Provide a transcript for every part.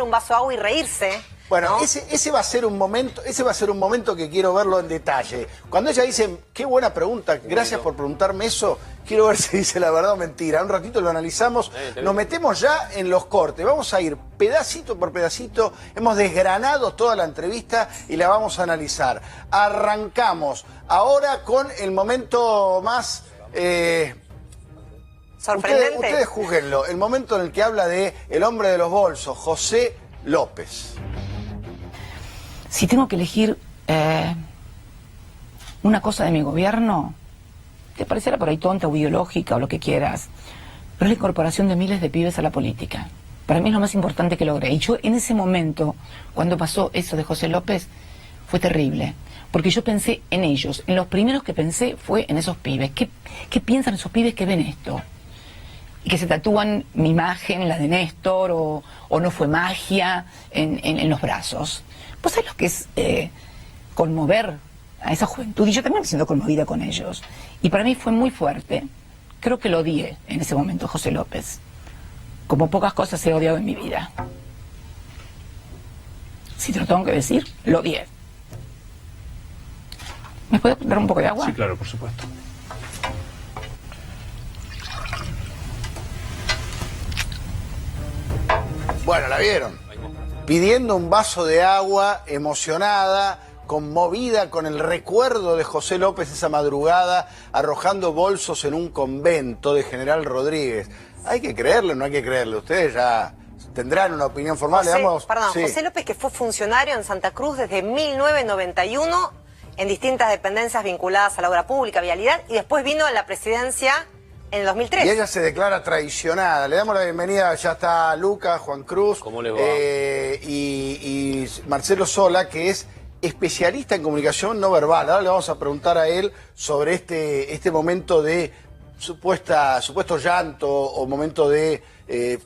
un vaso de agua y reírse. Bueno, ¿no? ese va a ser un momento que quiero verlo en detalle. Cuando ella dice, qué buena pregunta, gracias por preguntarme eso, quiero ver si dice la verdad o mentira. Un ratito lo analizamos, nos metemos ya en los cortes, vamos a ir pedacito por pedacito, hemos desgranado toda la entrevista y la vamos a analizar. Arrancamos ahora con el momento más... sorprendente. Ustedes júzguenlo, el momento en el que habla de el hombre de los bolsos, José López. Si tengo que elegir una cosa de mi gobierno, te parecerá por ahí tonta o ideológica o lo que quieras, pero es la incorporación de miles de pibes a la política. Para mí es lo más importante que logré. Y yo en ese momento, cuando pasó eso de José López, fue terrible. Porque yo pensé en ellos. En los primeros que pensé fue en esos pibes. ¿Qué piensan esos pibes que ven esto? Y que se tatúan mi imagen, la de Néstor, o no fue magia en los brazos. ¿Vos sabés lo que es conmover a esa juventud? Y yo también me siento conmovida con ellos. Y para mí fue muy fuerte. Creo que lo odié en ese momento, José López. Como pocas cosas he odiado en mi vida. Si te lo tengo que decir, lo odié. ¿Me puedes dar un poco de agua? Sí, claro, por supuesto. Bueno, la vieron. Pidiendo un vaso de agua, emocionada, conmovida con el recuerdo de José López esa madrugada, arrojando bolsos en un convento de General Rodríguez. ¿Hay que creerle o no hay que creerle? Ustedes ya tendrán una opinión formal. Sí. José López, que fue funcionario en Santa Cruz desde 1991 en distintas dependencias vinculadas a la obra pública, vialidad, y después vino a la presidencia en el 2003. Y ella se declara traicionada. Le damos la bienvenida, ya está Lucas, Juan Cruz. ¿Cómo le va? Y Marcelo Sola, que es especialista en comunicación no verbal. Ahora le vamos a preguntar a él sobre este momento de supuesto llanto o momento de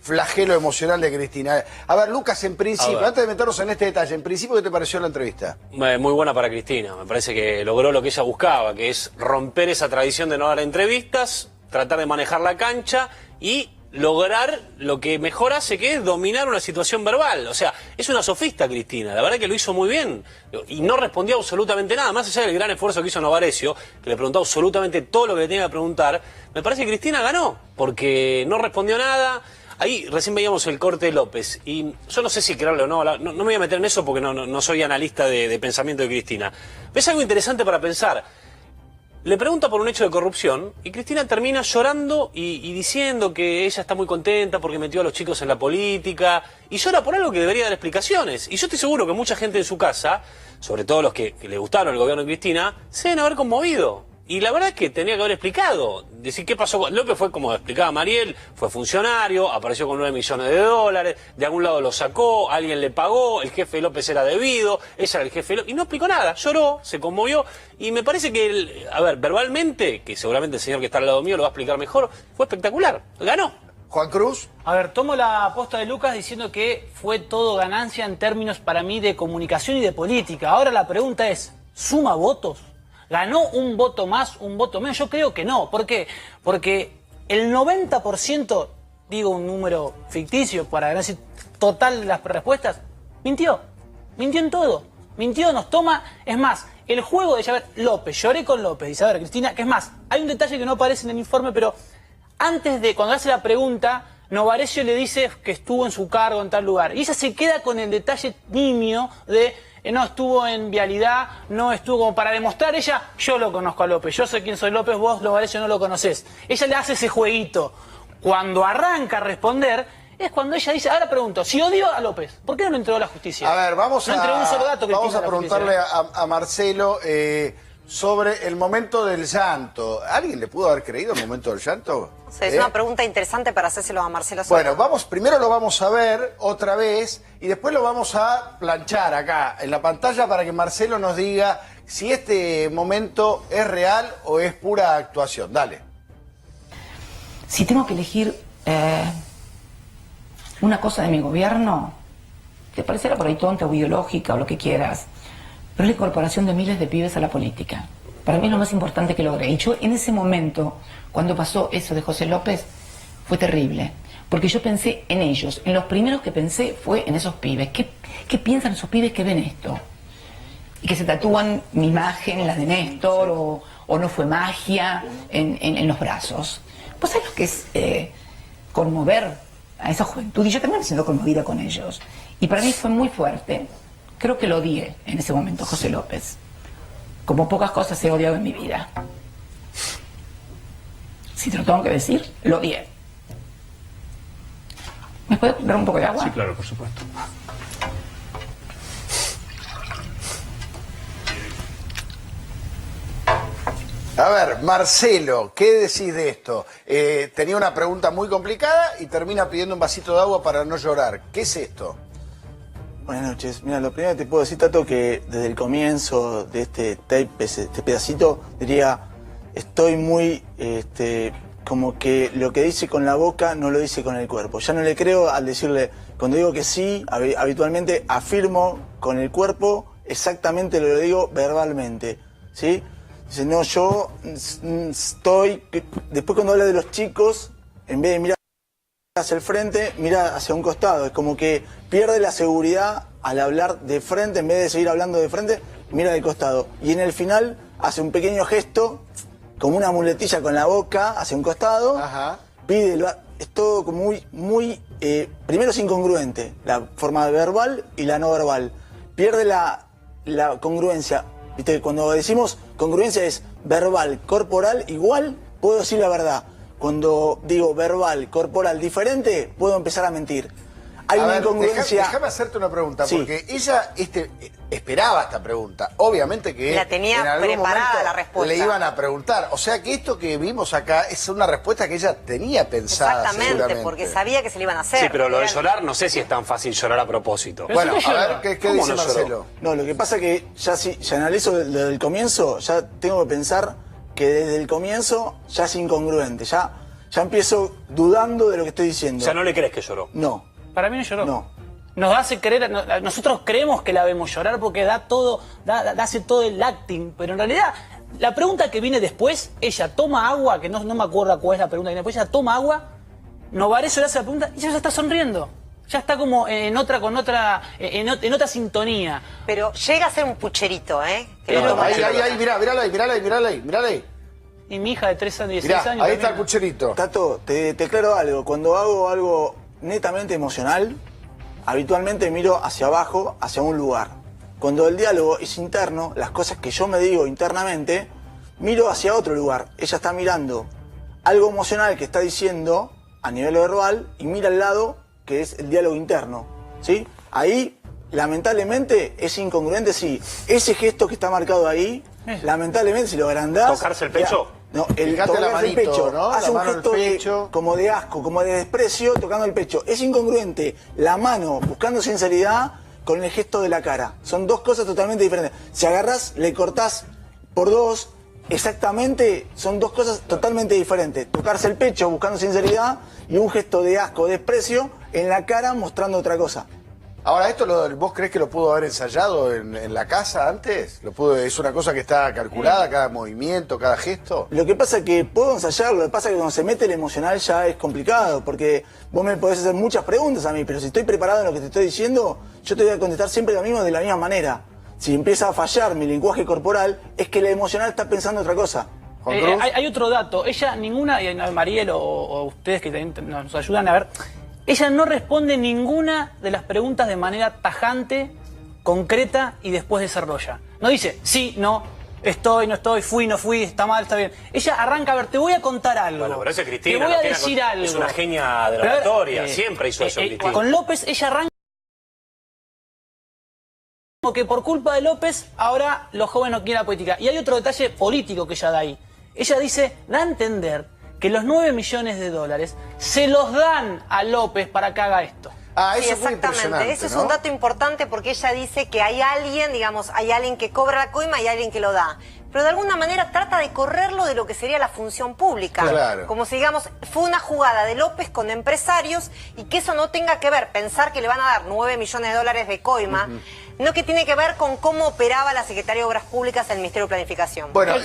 flagelo emocional de Cristina. A ver, Lucas, en principio, antes de meternos en este detalle, en principio, ¿qué te pareció la entrevista? Muy buena para Cristina. Me parece que logró lo que ella buscaba, que es romper esa tradición de no dar entrevistas, tratar de manejar la cancha y lograr lo que mejor hace, que es dominar una situación verbal. O sea, es una sofista Cristina, la verdad que lo hizo muy bien y no respondió absolutamente nada, más allá del gran esfuerzo que hizo Novarecio, que le preguntó absolutamente todo lo que le tenía que preguntar. Me parece que Cristina ganó, porque no respondió nada. Ahí recién veíamos el corte de López, y yo no sé si creerlo o no, no me voy a meter en eso porque no soy analista de pensamiento de Cristina. Pero es algo interesante para pensar. Le pregunta por un hecho de corrupción y Cristina termina llorando y diciendo que ella está muy contenta porque metió a los chicos en la política y llora por algo que debería dar explicaciones. Y yo estoy seguro que mucha gente en su casa, sobre todo los que le gustaron el gobierno de Cristina, se deben haber conmovido. Y la verdad es que tenía que haber explicado, decir qué pasó. López fue, como explicaba Mariel, fue funcionario, apareció con 9 millones de dólares, de algún lado lo sacó, alguien le pagó, el jefe de López era debido, ella era el jefe de López, y no explicó nada, lloró, se conmovió, y me parece que, verbalmente, que seguramente el señor que está al lado mío lo va a explicar mejor, fue espectacular, ganó. Juan Cruz. A ver, tomo la aposta de Lucas diciendo que fue todo ganancia en términos para mí de comunicación y de política. Ahora la pregunta es, ¿suma votos? ¿Ganó un voto más, un voto menos? Yo creo que no. ¿Por qué? Porque el 90%, digo un número ficticio para decir total de las respuestas, mintió. Mintió en todo. Mintió, nos toma. Es más, el juego de ver López, lloré con López, dice, a ver, Cristina, que es más, hay un detalle que no aparece en el informe, pero antes de, cuando hace la pregunta, Novarecio le dice que estuvo en su cargo en tal lugar. Y ella se queda con el detalle nimio de... no estuvo en vialidad, no estuvo como para demostrar ella, yo lo conozco a López, yo sé quién soy López, vos Novarecio no lo conocés. Ella le hace ese jueguito. Cuando arranca a responder, es cuando ella dice, ahora pregunto, si odio a López, ¿por qué no lo entregó a la justicia? A ver, vamos a preguntarle a Marcelo sobre el momento del llanto. ¿Alguien le pudo haber creído el momento del llanto? Sí, es una pregunta interesante para hacérselo a Marcelo Sola. Bueno, primero lo vamos a ver otra vez y después lo vamos a planchar acá en la pantalla para que Marcelo nos diga si este momento es real o es pura actuación. Dale. Si tengo que elegir una cosa de mi gobierno, te parecerá por ahí tonta o ideológica o lo que quieras, pero es la incorporación de miles de pibes a la política. Para mí es lo más importante que logré. Y yo en ese momento, cuando pasó eso de José López, fue terrible. Porque yo pensé en ellos. En los primeros que pensé fue en esos pibes. ¿Qué piensan esos pibes que ven esto? Y que se tatúan mi imagen, la de Néstor, o no fue magia en los brazos. ¿Vos sabés lo que es conmover a esa juventud? Y yo también me siento conmovida con ellos. Y para mí fue muy fuerte. Creo que lo odié en ese momento, José López. Como pocas cosas he odiado en mi vida. Si te lo tengo que decir, lo odié. ¿Me puedes dar un poco de agua? Sí, claro, por supuesto. A ver, Marcelo, ¿qué decís de esto? Tenía una pregunta muy complicada y termina pidiendo un vasito de agua para no llorar. ¿Qué es esto? Buenas noches. Mira, lo primero que te puedo decir, Tato, que desde el comienzo de este tape, este pedacito, diría, estoy muy, como que lo que dice con la boca no lo dice con el cuerpo. Ya no le creo al decirle, cuando digo que sí, habitualmente afirmo con el cuerpo exactamente lo que digo verbalmente, ¿sí? Dice, no, yo estoy... Después cuando habla de los chicos, en vez de mirar hacia el frente, mira hacia un costado. Es como que pierde la seguridad al hablar de frente, en vez de seguir hablando de frente, mira de costado. Y en el final hace un pequeño gesto, como una muletilla con la boca, hacia un costado. Ajá. Pide, es todo como muy... primero es incongruente, la forma verbal y la no verbal. Pierde la congruencia. ¿Viste? Cuando decimos congruencia es verbal, corporal, igual, puedo decir la verdad. Cuando digo verbal, corporal, diferente, puedo empezar a mentir. Hay una incongruencia. Déjame hacerte una pregunta, Sí. porque ella esperaba esta pregunta. Obviamente que La tenía en algún preparada momento la respuesta. le iban a preguntar. O sea que esto que vimos acá es una respuesta que ella tenía pensada. Exactamente, seguramente. porque sabía que se le iban a hacer. Sí, pero lo de Era- llorar no sé si es tan fácil llorar a propósito. Pero Bueno, sí que a llora. ver, ¿qué ¿Cómo dice no lloró? Marcelo? No, lo que pasa es que ya si analizo desde el comienzo, ya tengo que pensar que desde el comienzo ya es incongruente. Ya empiezo dudando de lo que estoy diciendo. O sea, no le crees que lloró. No. Para mí no lloró. No. Nos hace creer, nosotros creemos que la vemos llorar porque hace todo el acting, pero en realidad la pregunta que viene después, ella toma agua, que no me acuerdo cuál es la pregunta que viene después, ella toma agua, Novarecio le hace la pregunta y ella ya está sonriendo. Ya está como en otra sintonía. Pero llega a ser un pucherito, ¿eh? Que Pero lo toma- Ahí, mirala ahí. Y mi hija de 3 años, 16 Mirá, años. ahí está el también. pucherito. Tato, te aclaro algo. Cuando hago algo netamente emocional, habitualmente miro hacia abajo, hacia un lugar. Cuando el diálogo es interno, las cosas que yo me digo internamente, miro hacia otro lugar. Ella está mirando algo emocional que está diciendo a nivel verbal y mira al lado que es el diálogo interno, ¿sí? Ahí, lamentablemente, es incongruente, sí. Ese gesto que está marcado ahí, lamentablemente, si lo agrandás... ¿Tocarse el pecho? No, el Fijate la tocarse el manito, pecho, ¿no? hace La un mano en el gesto pecho. como de asco, como de desprecio, tocando el pecho. Es incongruente la mano buscando sinceridad con el gesto de la cara. Son dos cosas totalmente diferentes. Si agarrás, le cortás por dos, exactamente, son dos cosas totalmente diferentes. Tocarse el pecho buscando sinceridad y un gesto de asco, desprecio en la cara mostrando otra cosa. Ahora, ¿vos crees que lo pudo haber ensayado en la casa antes? ¿Es una cosa que está calculada, cada movimiento, cada gesto? Lo que pasa es que puedo ensayarlo, lo que pasa es que cuando se mete el emocional ya es complicado, porque vos me podés hacer muchas preguntas a mí, pero si estoy preparado en lo que te estoy diciendo, yo te voy a contestar siempre lo mismo de la misma manera. Si empieza a fallar mi lenguaje corporal, es que el emocional está pensando otra cosa. Juan Cruz. Hay otro dato. Ella, ninguna, y Mariel o ustedes que nos ayudan a ver, ella no responde ninguna de las preguntas de manera tajante, concreta y después desarrolla. No dice, sí, no, estoy, no estoy, fui, no fui, está mal, está bien. Ella arranca a ver, te voy a contar algo. Bueno, pero eso es Cristina. Te voy a Cristina decir algo. Es una genia de Pero la a ver, oratoria. Siempre hizo eso, Cristina. Con López, ella arranca como que por culpa de López, ahora los jóvenes no quieren la política. Y hay otro detalle político que ella da ahí. Ella dice, da a entender que los 9 millones de dólares se los dan a López para que haga esto. Ah, Sí, eso fue exactamente. impresionante, Eso es ¿no? un dato importante porque ella dice que hay alguien, digamos, hay alguien que cobra la coima y hay alguien que lo da. Pero de alguna manera trata de correrlo de lo que sería la función pública. Claro. Como si, digamos, fue una jugada de López con empresarios y que eso no tenga que ver, pensar que le van a dar 9 millones de dólares de coima, no que tiene que ver con cómo operaba la Secretaría de Obras Públicas en el Ministerio de Planificación. Bueno,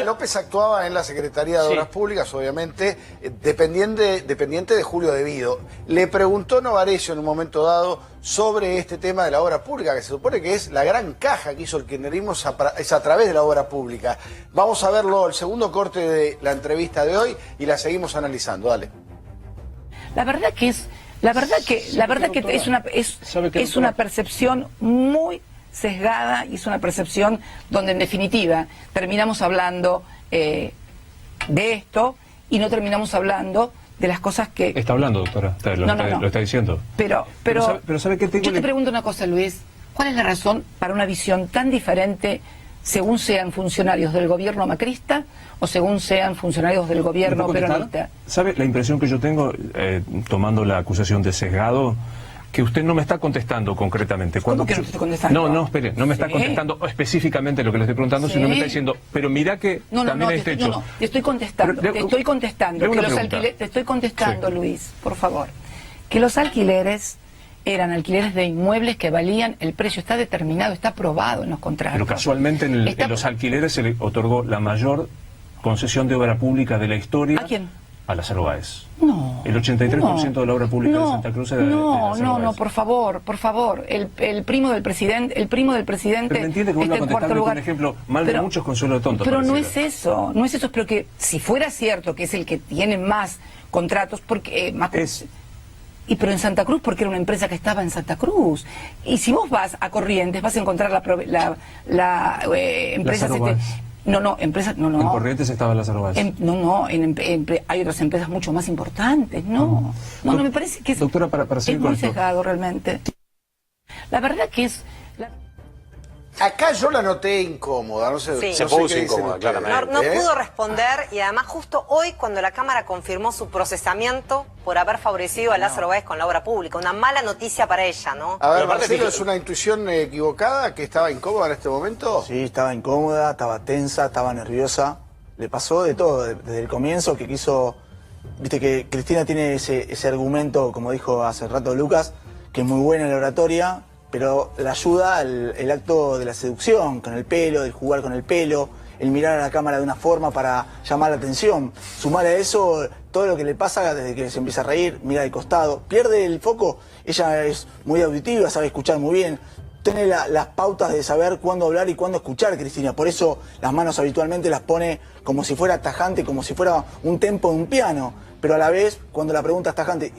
López actuaba en la Secretaría de Obras Públicas, obviamente, dependiente de Julio Devido. Le preguntó Novarecio en un momento dado sobre este tema de la obra pública, que se supone que es la gran caja que hizo el kirchnerismo, es a través de la obra pública. Vamos a verlo, el segundo corte de la entrevista de hoy, y la seguimos analizando. Dale. La verdad que es una percepción muy sesgada y es una percepción donde en definitiva terminamos hablando de esto y no terminamos hablando de las cosas que... Está hablando, doctora, lo está diciendo. Pero ¿sabe qué tengo? Yo te pregunto una cosa, Luis, ¿cuál es la razón para una visión tan diferente según sean funcionarios del gobierno macrista o según sean funcionarios del gobierno peronista? ¿Sabe la impresión que yo tengo, tomando la acusación de sesgado, que usted no me está contestando concretamente? ¿Cómo que no te estoy contestando? No, espere, no me está contestando específicamente lo que le estoy preguntando, sino me está diciendo, pero mira que también hay techo. No, te estoy contestando, te estoy contestando, Luis, por favor. Que los alquileres eran alquileres de inmuebles que valían, el precio está determinado, está aprobado en los contratos. Pero casualmente en los alquileres se le otorgó la mayor concesión de obra pública de la historia. ¿A quién? A Lázaro Báez. No. El 83% de la obra pública de Santa Cruz era de Lázaro Báez. por favor. El primo del presidente. Pero me entiende que vuelva a contestarme con un ejemplo mal de muchos, consuelo de tontos. Pero no es eso, pero que si fuera cierto que es el que tiene más contratos, porque pero en Santa Cruz, porque era una empresa que estaba en Santa Cruz. Y si vos vas a Corrientes, vas a encontrar la empresa... En Corrientes estaba Lázaro Báez. Hay otras empresas mucho más importantes. No, me parece que doctora, para seguir es muy sesgado realmente. La verdad que es... Acá yo la noté incómoda, no sé. Sí. Se puso incómoda, claramente. No pudo responder y además justo hoy cuando la Cámara confirmó su procesamiento por haber favorecido a Lázaro Báez con la obra pública. Una mala noticia para ella, ¿no? A ver, Marcelo, ¿es una intuición equivocada que estaba incómoda en este momento? Sí, estaba incómoda, estaba tensa, estaba nerviosa. Le pasó de todo, desde el comienzo que quiso... Viste que Cristina tiene ese argumento, como dijo hace rato Lucas, que es muy buena en la oratoria, pero la ayuda el acto de la seducción, con el pelo, del jugar con el pelo, el mirar a la cámara de una forma para llamar la atención. Sumar a eso todo lo que le pasa desde que se empieza a reír, mira de costado, pierde el foco. Ella es muy auditiva, sabe escuchar muy bien. Tiene las pautas de saber cuándo hablar y cuándo escuchar, Cristina. Por eso las manos habitualmente las pone como si fuera tajante, como si fuera un tempo de un piano. Pero a la vez, cuando la pregunta es tajante,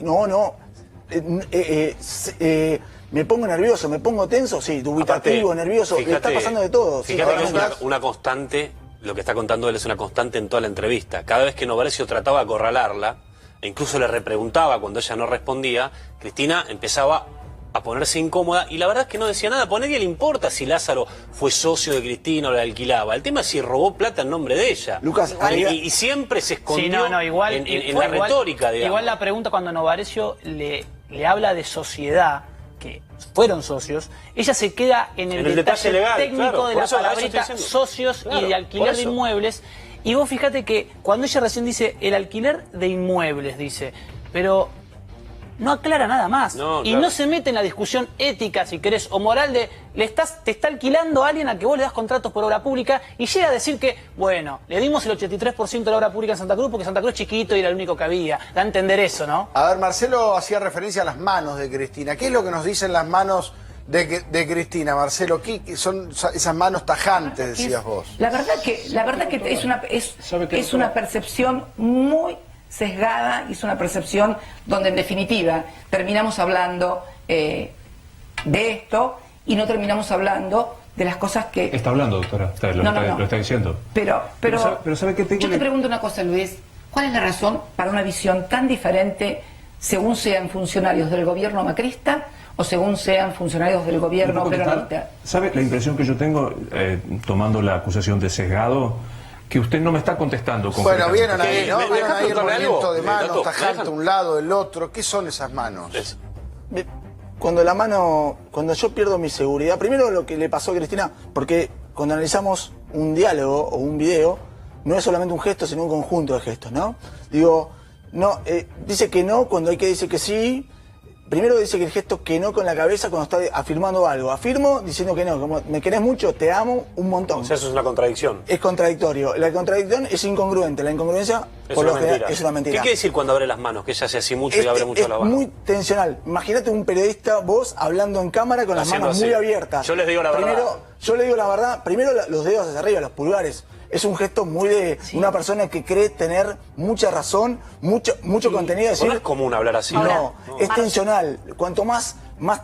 me pongo nervioso, me pongo tenso, sí, dubitativo, nervioso, le está pasando de todo. Fíjate que es una constante, lo que está contando él es una constante en toda la entrevista. Cada vez que Novarecio trataba de acorralarla, e incluso le repreguntaba cuando ella no respondía, Cristina empezaba a ponerse incómoda y la verdad es que no decía nada. A nadie le importa si Lázaro fue socio de Cristina o la alquilaba. El tema es si robó plata en nombre de ella. Lucas, y siempre se escondió en la retórica, digamos. Igual la pregunta cuando Novarecio le habla de sociedad, que fueron socios, ella se queda en el detalle legal, técnico de la palabrita socios y de alquiler de inmuebles. Y vos fíjate que cuando ella recién dice el alquiler de inmuebles, dice, pero no aclara nada más. No se mete en la discusión ética, si querés, o moral de te está alquilando a alguien a que vos le das contratos por obra pública y llega a decir que, bueno, le dimos el 83% de la obra pública en Santa Cruz porque Santa Cruz es chiquito y era el único que había. Da a entender eso, ¿no? A ver, Marcelo hacía referencia a las manos de Cristina. ¿Qué es lo que nos dicen las manos de Cristina, Marcelo? ¿Qué son esas manos tajantes, decías vos? La verdad que es una percepción muy sesgada y es una percepción donde en definitiva terminamos hablando de esto y no terminamos hablando de las cosas que... Está hablando, doctora, lo está diciendo. Pero ¿sabe qué tengo? Yo te pregunto una cosa, Luis, ¿cuál es la razón para una visión tan diferente según sean funcionarios del gobierno macrista o según sean funcionarios del gobierno peronista? ¿Sabe la impresión que yo tengo, tomando la acusación de sesgado, que usted no me está contestando? Bueno, vieron ahí, ¿no? Vieron ahí el movimiento de manos, tajante un lado, el otro. ¿Qué son esas manos? Cuando yo pierdo mi seguridad, primero lo que le pasó a Cristina, porque cuando analizamos un diálogo o un video, no es solamente un gesto, sino un conjunto de gestos, ¿no? Digo, dice que no cuando hay que decir que sí, primero dice que el gesto que no con la cabeza cuando está afirmando algo. Afirmo diciendo que no, como me querés mucho, te amo un montón. O sea, eso es una contradicción. Es contradictorio. La contradicción es incongruente. La incongruencia por lo general es una mentira. ¿Qué quiere decir cuando abre las manos? Que ella hace así mucho y abre mucho la mano. Es muy tensional. Imagínate un periodista, vos, hablando en cámara con las manos muy abiertas. Yo les digo la verdad. Yo le digo la verdad. Primero los dedos hacia arriba, los pulgares. Es un gesto muy de una persona que cree tener mucha razón, mucho contenido. Decir, no es común hablar así. No, es tensional. Cuanto más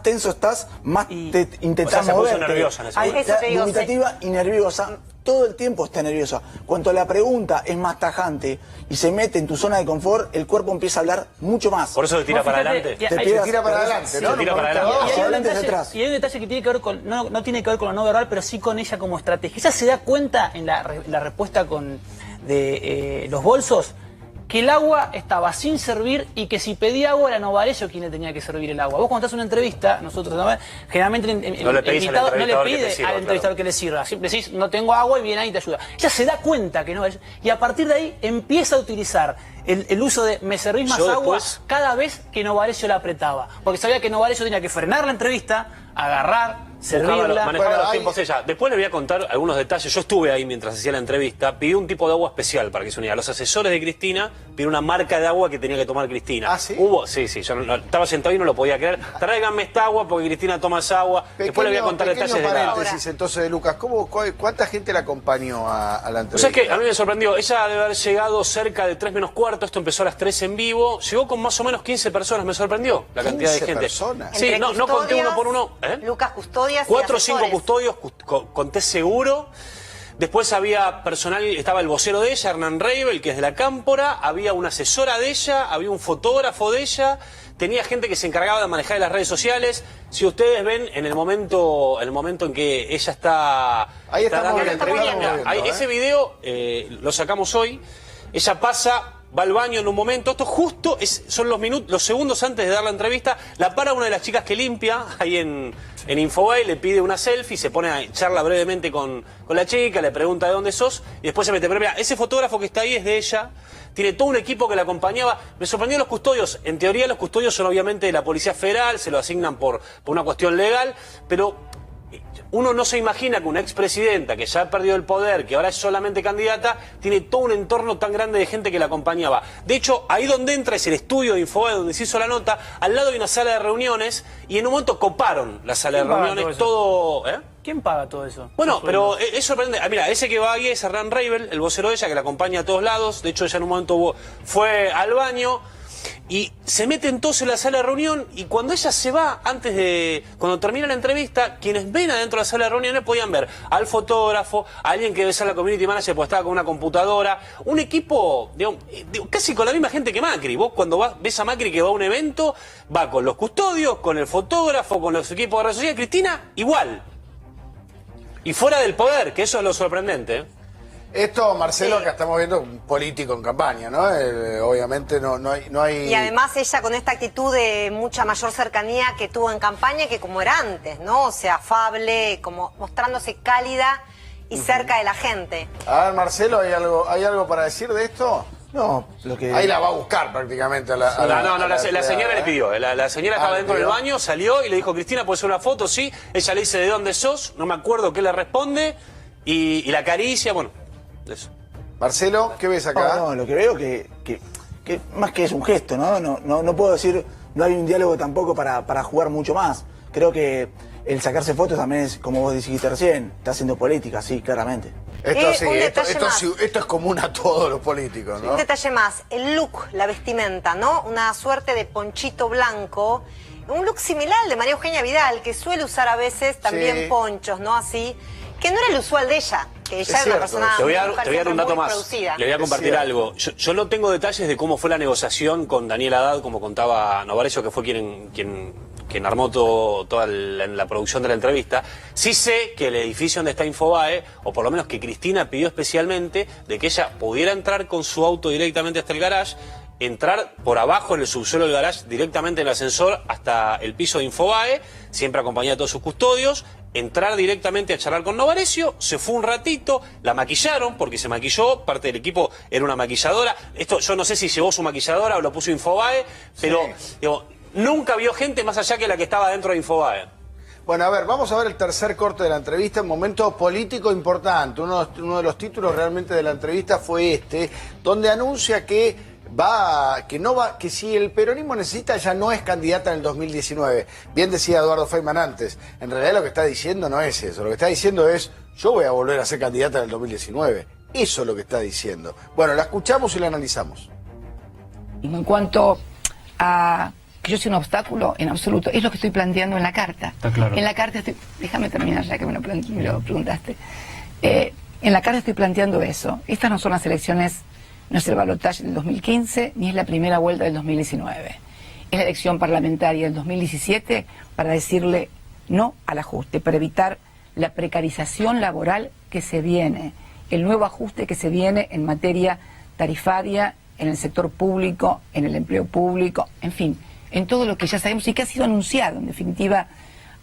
tenso estás, más te intentás moverte. Se puso nerviosa en ese momento. Eso te digo, Dubitativa y nerviosa. Todo el tiempo está nerviosa. Cuanto la pregunta es más tajante y se mete en tu zona de confort, el cuerpo empieza a hablar mucho más. Por eso te tira para adelante. Se tira para adelante, ¿no? Se tira para adelante. Y hay un detalle que tiene que ver con, no tiene que ver con lo no verbal, pero sí con ella como estrategia. Ella se da cuenta en la respuesta de los bolsos que el agua estaba sin servir y que si pedía agua era Novarecio quien le tenía que servir el agua. Vos cuando estás en una entrevista, nosotros generalmente no le pedís invitado, al no le pide sirva, al entrevistador que le sirva. Siempre decís, no tengo agua y viene ahí y te ayuda. Ella se da cuenta que no es. Y a partir de ahí empieza a utilizar el uso de me servís más agua cada vez que Novarecio la apretaba. Porque sabía que Novarecio tenía que frenar la entrevista, agarrar, servirla. Manejaba los tiempos ella. Después les voy a contar algunos detalles. Yo estuve ahí mientras hacía la entrevista. Pidió un tipo de agua especial para que se uniera. Los asesores de Cristina pidieron una marca de agua que tenía que tomar Cristina. ¿Ah, sí? Sí. Yo estaba sentado y no lo podía creer. Tráiganme esta agua porque Cristina toma esa agua. Después les voy a contar detalles de la paréntesis entonces de Lucas. ¿Cuánta gente la acompañó a la entrevista? O sea, es que a mí me sorprendió. Ella debe haber llegado cerca de 3 menos cuarto. Esto empezó a las 3 en vivo. Llegó con más o menos 15 personas. Me sorprendió la cantidad de gente. 15 personas. Sí, no conté uno por uno. Lucas, custodias 4 o 5 asesores. custodios, conté seguro. Después había personal, estaba el vocero de ella, Hernán Reibel, que es de la Cámpora, había una asesora de ella, había un fotógrafo de ella, tenía gente que se encargaba de manejar las redes sociales. Si ustedes ven en el momento en que ella está ahí dando la estamos entrevista, viendo, ese video lo sacamos hoy, ella pasa, va al baño en un momento, esto justo son los segundos antes de dar la entrevista, la para una de las chicas que limpia ahí en Infobae, le pide una selfie, se pone a charla brevemente con la chica, le pregunta de dónde sos y después se mete. Pero mira, ese fotógrafo que está ahí es de ella, tiene todo un equipo que la acompañaba. Me sorprendió los custodios. En teoría los custodios son obviamente de la Policía Federal, se lo asignan por una cuestión legal, pero uno no se imagina que una expresidenta que ya ha perdido el poder, que ahora es solamente candidata, tiene todo un entorno tan grande de gente que la acompañaba. De hecho, ahí donde entra es el estudio de Infobae donde se hizo la nota, al lado hay una sala de reuniones y en un momento coparon la sala de reuniones, todo... ¿Quién paga todo eso? Bueno, pero es sorprendente. Mira, ese que va ahí es Hernán Reibel, el vocero de ella, que la acompaña a todos lados. De hecho, ella en un momento fue al baño y se meten todos en la sala de reunión y cuando ella se va, cuando termina la entrevista, quienes ven adentro de la sala de reuniones podían ver al fotógrafo, a alguien que debe ser la community manager porque estaba con una computadora, un equipo, digamos, casi con la misma gente que Macri. Vos cuando ves a Macri que va a un evento, va con los custodios, con el fotógrafo, con los equipos de redes sociales. Cristina, igual. Y fuera del poder, que eso es lo sorprendente. Esto, Marcelo, que estamos viendo un político en campaña, ¿no? Obviamente no hay... Y además ella con esta actitud de mucha mayor cercanía que tuvo en campaña que como era antes, ¿no? O sea, afable, como mostrándose cálida y cerca de la gente. A ver, Marcelo, ¿hay algo para decir de esto? No, lo que... Ahí la va a buscar prácticamente a la... La señora le pidió. La señora estaba dentro del baño, salió y le dijo, Cristina, ¿puedes hacer una foto? Sí. Ella le dice, ¿de dónde sos? No me acuerdo qué le responde. Y la acaricia, bueno, eso. Marcelo, ¿qué ves acá? No, lo que veo que más que es un gesto, ¿no? No puedo decir, no hay un diálogo tampoco para jugar mucho más. Creo que el sacarse fotos también es, como vos dijiste recién, está haciendo política, sí, claramente. Esto es común a todos los políticos, ¿no? Un detalle más, el look, la vestimenta, ¿no? Una suerte de ponchito blanco, un look similar al de María Eugenia Vidal, que suele usar a veces también ponchos, ¿no? Así, que no era el usual de ella, que ella era una persona Te voy a dar un dato más, producida. le voy a compartir algo. Yo no tengo detalles de cómo fue la negociación con Daniel Haddad, como contaba Novarecio, que fue quien armó toda la producción de la entrevista. Sí sé que el edificio donde está Infobae, o por lo menos que Cristina pidió especialmente, de que ella pudiera entrar con su auto directamente hasta el garage, entrar por abajo en el subsuelo del garage, directamente en el ascensor hasta el piso de Infobae, siempre acompañada de todos sus custodios, entrar directamente a charlar con Novarecio, se fue un ratito, la maquillaron, porque se maquilló, parte del equipo era una maquilladora. Esto yo no sé si llevó su maquilladora o lo puso Infobae, pero digo, nunca vio gente más allá que la que estaba dentro de Infobae. Bueno, a ver, vamos a ver el tercer corte de la entrevista, un momento político importante. Uno de los títulos realmente de la entrevista fue este, donde anuncia que que si el peronismo necesita ya no es candidata en el 2019. Bien decía Eduardo Feynman antes, en realidad lo que está diciendo no es eso, lo que está diciendo es, yo voy a volver a ser candidata en el 2019. Eso es lo que está diciendo. Bueno, la escuchamos y la analizamos. En cuanto a que yo soy un obstáculo, en absoluto, es lo que estoy planteando en la carta. Está claro. En la carta déjame terminar ya que me lo preguntaste. En la carta estoy planteando eso. Estas no son las elecciones, no es el balotaje del 2015, ni es la primera vuelta del 2019. Es la elección parlamentaria del 2017 para decirle no al ajuste, para evitar la precarización laboral que se viene, el nuevo ajuste que se viene en materia tarifaria, en el sector público, en el empleo público, en fin, en todo lo que ya sabemos y que ha sido anunciado. En definitiva,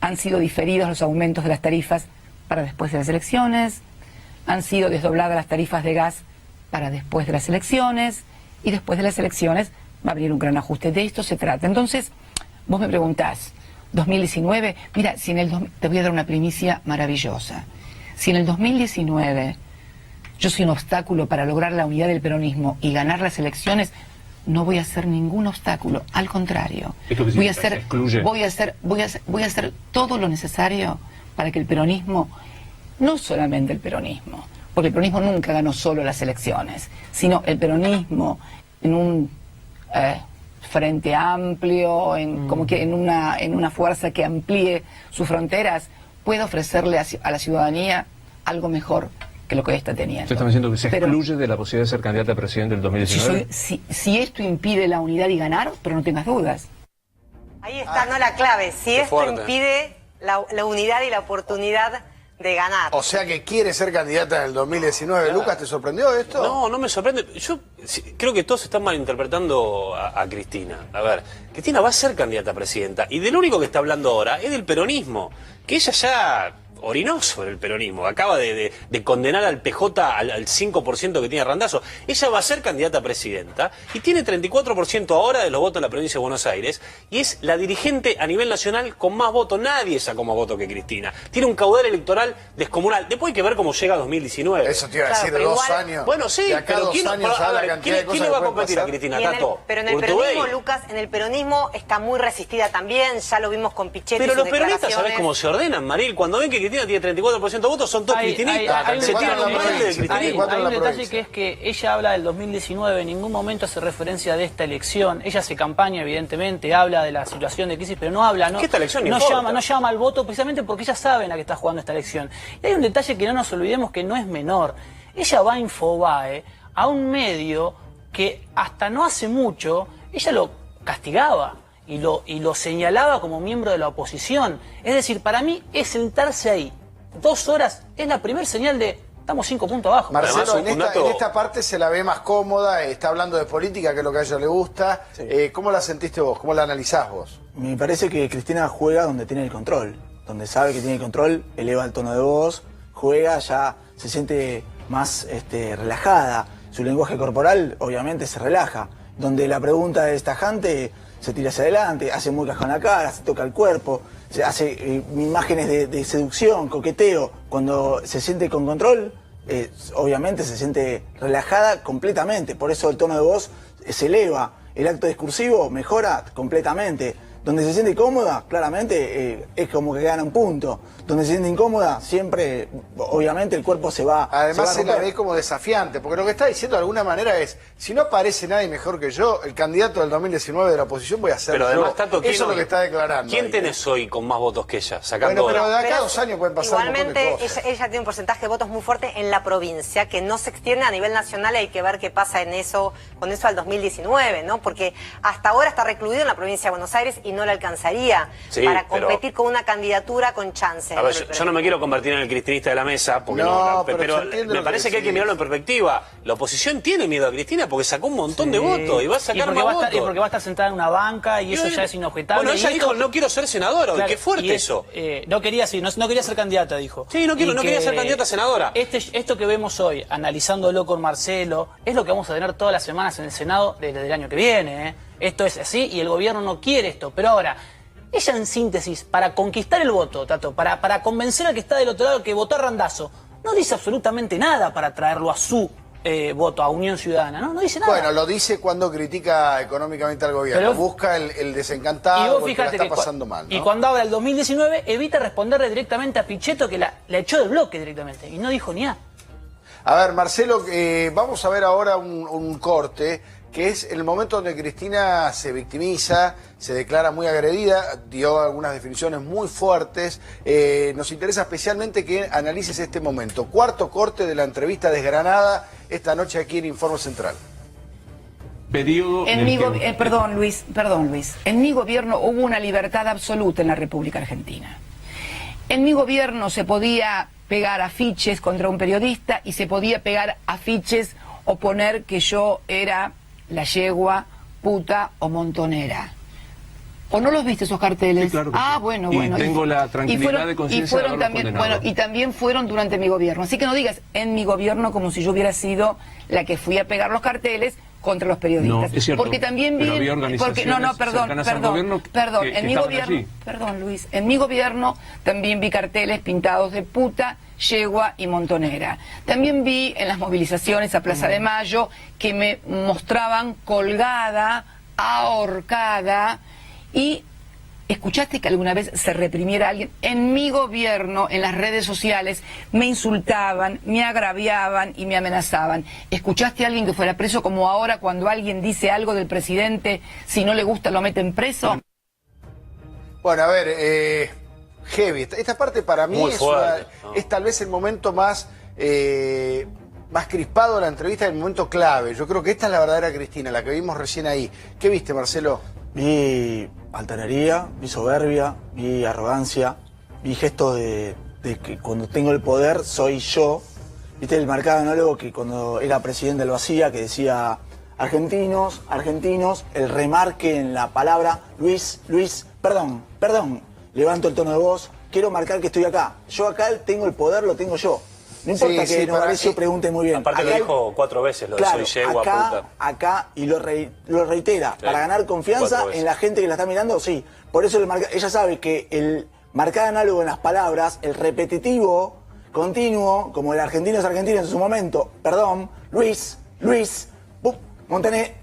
han sido diferidos los aumentos de las tarifas para después de las elecciones, han sido desdobladas las tarifas de gas para después de las elecciones, y después de las elecciones va a venir un gran ajuste. De esto se trata. Entonces, vos me preguntás, 2019, mira, si te voy a dar una primicia maravillosa. Si en el 2019 yo soy un obstáculo para lograr la unidad del peronismo y ganar las elecciones, no voy a hacer ningún obstáculo, al contrario. Voy a hacer todo lo necesario para que el peronismo, no solamente el peronismo, porque el peronismo nunca ganó solo las elecciones, sino el peronismo en un frente amplio, como que en una fuerza que amplíe sus fronteras, pueda ofrecerle a la ciudadanía algo mejor que lo que está teniendo. ¿Usted está diciendo que se excluye de la posibilidad de ser candidata a presidente del 2019? Si esto impide la unidad y ganar, pero no tengas dudas. Ahí está, no la clave. Si esto impide la unidad y la oportunidad de ganar. O sea que quiere ser candidata en el 2019. Claro. Lucas, ¿te sorprendió esto? No, no me sorprende. Yo creo que todos están malinterpretando a Cristina. A ver, Cristina va a ser candidata a presidenta y del único que está hablando ahora es del peronismo. Que ella ya orinó sobre el peronismo, acaba de condenar al PJ al 5% que tiene Randazzo. Ella va a ser candidata a presidenta y tiene 34% ahora de los votos en la provincia de Buenos Aires y es la dirigente a nivel nacional con más votos. Nadie sacó más votos que Cristina. Tiene un caudal electoral descomunal. Después hay que ver cómo llega a 2019. Eso te iba a decir, de 2 años. Bueno, sí, pero ¿quién le va a competir a Cristina? Pero en el peronismo, Lucas, en el peronismo está muy resistida también, ya lo vimos con Pichetty. Pero los peronistas, ¿sabés cómo se ordenan, Maril? Cuando ven que Cristina tiene 34% de votos, son todos cristinistas. Se tiran los nombres de Cristina. Hay un detalle que es que ella habla del 2019, en ningún momento hace referencia de esta elección. Ella hace campaña, evidentemente, habla de la situación de crisis, pero no habla, no llama al voto precisamente porque ella sabe en la que está jugando esta elección. Y hay un detalle que no nos olvidemos que no es menor. Ella va a Infobae, a un medio que hasta no hace mucho, ella lo castigaba. Y lo señalaba como miembro de la oposición. Es decir, para mí es sentarse ahí 2 horas, es la primera señal de estamos 5 puntos abajo. Marcelo, en esta parte se la ve más cómoda, está hablando de política, que es lo que a ella le gusta. Sí. ¿Cómo la sentiste vos? ¿Cómo la analizás vos? Me parece que Cristina juega donde tiene el control, donde sabe que tiene el control, eleva el tono de voz, juega, ya se siente más relajada. Su lenguaje corporal obviamente se relaja, donde la pregunta es tajante, se tira hacia adelante, hace muecas con la cara, se toca el cuerpo, se hace imágenes de seducción, coqueteo. Cuando se siente con control, obviamente se siente relajada completamente, por eso el tono de voz se eleva, el acto discursivo mejora completamente. Donde se siente cómoda, claramente es como que gana un punto. Donde se siente incómoda, siempre, obviamente, el cuerpo se va. Además se la ve como desafiante, porque lo que está diciendo de alguna manera es, si no aparece nadie mejor que yo, el candidato del 2019 de la oposición voy a ser pero además, Tato, eso es lo que está declarando. ¿Quién tenés hoy con más votos que ella? Sacando bueno, pero de acá a 2 años pueden pasar igualmente, un montón de cosas. Ella tiene un porcentaje de votos muy fuerte en la provincia, que no se extiende a nivel nacional, y hay que ver qué pasa con eso al 2019, ¿no? Porque hasta ahora está recluido en la provincia de Buenos Aires y no le alcanzaría para competir con una candidatura con chance. A ver, yo no me quiero convertir en el cristinista de la mesa, porque pero me parece que hay que mirarlo en perspectiva. La oposición tiene miedo a Cristina porque sacó un montón de votos y va a sacar más votos. Y porque va a estar sentada en una banca y eso ya es inobjetable. Bueno, ella dijo, no quiero ser senadora, claro, qué fuerte eso. No quería ser candidata, dijo. Sí, no quería ser candidata a senadora. Esto que vemos hoy, analizándolo con Marcelo, es lo que vamos a tener todas las semanas en el Senado desde el año que viene, esto es así y el gobierno no quiere esto. Pero ahora, ella en síntesis, para conquistar el voto, Tato, para convencer al que está del otro lado que votó a Randazzo, no dice absolutamente nada para traerlo a su voto, a Unión Ciudadana, ¿no? No dice nada. Bueno, lo dice cuando critica económicamente al gobierno. Pero, busca el desencantado porque la está pasando mal, ¿no? Y cuando habla el 2019, evita responderle directamente a Pichetto, que la echó del bloque directamente, y no dijo ni A. A ver, Marcelo, vamos a ver ahora un corte, que es el momento donde Cristina se victimiza, se declara muy agredida, dio algunas definiciones muy fuertes. Nos interesa especialmente que analices este momento. Cuarto corte de la entrevista desgranada esta noche aquí en Informe Central. Perdón, Luis. En mi gobierno hubo una libertad absoluta en la República Argentina. En mi gobierno se podía pegar afiches contra un periodista y se podía pegar afiches o poner que yo era la yegua, puta o montonera. ¿O no los viste esos carteles? Sí, claro que sí. Bueno. Y tengo la tranquilidad de conciencia de haberlos condenado. Y también fueron durante mi gobierno. Así que no digas en mi gobierno como si yo hubiera sido la que fui a pegar los carteles contra los periodistas. No, es cierto. Porque también vi... Perdón, en mi gobierno... Perdón, Luis. En mi gobierno también vi carteles pintados de puta, yegua y montonera. También vi en las movilizaciones a Plaza de Mayo que me mostraban colgada, ahorcada. Y ¿escuchaste que alguna vez se reprimiera a alguien? En mi gobierno, en las redes sociales, me insultaban, me agraviaban y me amenazaban. ¿Escuchaste a alguien que fuera preso como ahora cuando alguien dice algo del presidente, si no le gusta lo meten preso? Bueno, a ver, heavy. Esta parte para mí es tal vez el momento más crispado de la entrevista, el momento clave. Yo creo que esta es la verdadera Cristina, la que vimos recién ahí. ¿Qué viste, Marcelo? Vi altanería, vi soberbia, vi arrogancia, vi gestos de que cuando tengo el poder soy yo. Viste el mercado análogo que cuando era presidente lo hacía, que decía argentinos, el remarque en la palabra Luis, perdón, levanto el tono de voz, quiero marcar que estoy acá. Yo acá tengo el poder, lo tengo yo. No importa que Novarecio pregunte muy bien. Aparte acá lo dijo 4 veces, lo de soy yegua, puta. Acá, y lo reitera, para ganar confianza en la gente que la está mirando, sí. Por eso ella sabe que el marcar análogo en las palabras, el repetitivo, continuo, como el argentino es argentino en su momento, perdón, Luis, Montaner,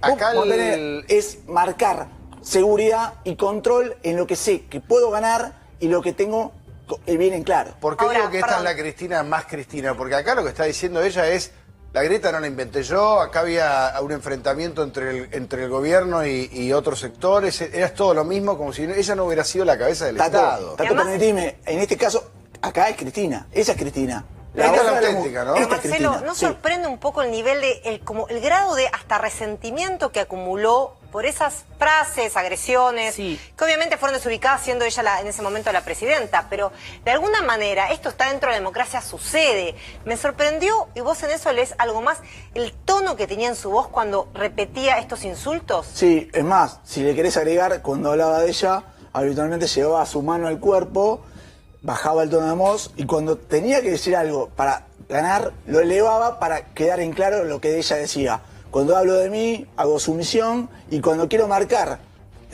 es marcar seguridad y control en lo que sé que puedo ganar y lo que tengo bien en claro. ¿Por qué digo que esta es la Cristina más Cristina? Porque acá lo que está diciendo ella es, la grieta no la inventé yo, acá había un enfrentamiento entre el gobierno y otros sectores, era todo lo mismo, como si ella no hubiera sido la cabeza del Estado. Tato, permitime, en este caso, acá es Cristina, esa es Cristina. Esta es la auténtica, ¿no? Marcelo, ¿no sorprende un poco el nivel de, el grado de hasta resentimiento que acumuló por esas frases, agresiones, que obviamente fueron desubicadas siendo ella en ese momento la presidenta, pero de alguna manera esto está dentro de la democracia, sucede. Me sorprendió, y vos en eso lees algo más, el tono que tenía en su voz cuando repetía estos insultos. Sí, es más, si le querés agregar, cuando hablaba de ella, habitualmente llevaba su mano al cuerpo, bajaba el tono de voz, y cuando tenía que decir algo para ganar, lo elevaba para quedar en claro lo que ella decía. Cuando hablo de mí, hago sumisión, y cuando quiero marcar